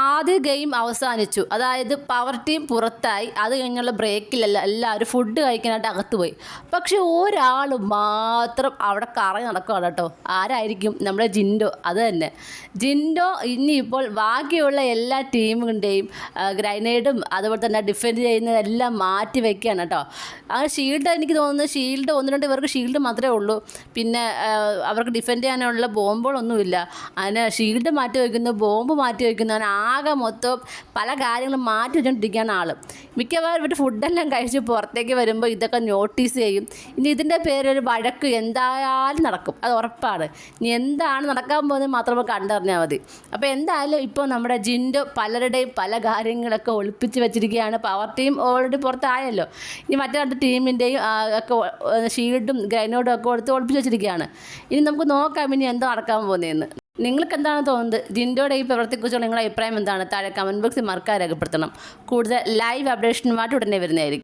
ആദ്യ ഗെയിം അവസാനിച്ചു. അതായത് പവർ ടീം പുറത്തായി. അത് കഴിഞ്ഞുള്ള ബ്രേക്കിലല്ല എല്ലാവരും ഫുഡ് കഴിക്കാനായിട്ട് അകത്ത് പോയി. പക്ഷെ ഒരാൾ മാത്രം അവിടെ കറങ്ങി നടക്കുകയാണ് കേട്ടോ. ആരായിരിക്കും? നമ്മുടെ ജിൻഡോ. അത് തന്നെ ജിൻഡോ ഇനിയിപ്പോൾ ബാക്കിയുള്ള എല്ലാ ടീമിൻ്റെയും ഗ്രനേഡും അതുപോലെ തന്നെ ഡിഫെൻഡ് ചെയ്യുന്നതെല്ലാം മാറ്റി വയ്ക്കുകയാണ് കേട്ടോ. ആ ഷീൽഡ് എനിക്ക് തോന്നുന്നത് ഷീൽഡ് 1-2 പേർക്ക് ഷീൽഡ് മാത്രമേ ഉള്ളൂ. പിന്നെ അവർക്ക് ഡിഫെൻഡ് ചെയ്യാനുള്ള ബോംബുകളൊന്നുമില്ല. അതിന് ഷീൽഡ് മാറ്റി വയ്ക്കുന്നു, ബോംബ് മാറ്റി വയ്ക്കുന്നു. അങ്ങനെ ആകെ മൊത്തം പല കാര്യങ്ങളും മാറ്റി വെച്ചുകൊണ്ടിരിക്കുകയാണ് ആൾ. മിക്കവാറും ഇവർ ഫുഡെല്ലാം കഴിച്ച് പുറത്തേക്ക് വരുമ്പോൾ ഇതൊക്കെ നോട്ടീസ് ചെയ്യും. ഇനി ഇതിൻ്റെ പേരൊരു വഴക്ക് എന്തായാലും നടക്കും, അത് ഉറപ്പാണ്. ഇനി എന്താണ് നടക്കാൻ പോകുന്നത് മാത്രം നമുക്ക് കണ്ടറിഞ്ഞാൽ മതി. അപ്പോൾ എന്തായാലും ഇപ്പോൾ നമ്മുടെ ജിൻഡോ പലരുടെയും പല കാര്യങ്ങളൊക്കെ ഒളിപ്പിച്ച് വെച്ചിരിക്കുകയാണ്. പവർ ടീം ഓൾറെഡി പുറത്തായല്ലോ. ഇനി മറ്റു രണ്ട് ടീമിൻ്റെയും ഒക്കെ ഷീൽഡും ഗ്രൈനോഡും ഒക്കെ കൊടുത്ത് ഒളിപ്പിച്ച് വെച്ചിരിക്കുകയാണ്. ഇനി നമുക്ക് നോക്കാം ഇനി എന്താ നടക്കാൻ പോകുന്നതെന്ന്. നിങ്ങൾക്ക് എന്താണ് തോന്നുന്നത്? ജിൻഡോയുടെ ഈ പ്രവൃത്തിയെക്കുറിച്ചുള്ള നിങ്ങളുടെ അഭിപ്രായം എന്താണ്? താഴെ കമൻറ്റ് ബോക്സിൽ മറക്കാതെ രേഖപ്പെടുത്തണം. കൂടുതൽ ലൈവ് അപ്ഡേഷനുമായിട്ട് ഉടനെ വരുന്നതായിരിക്കും.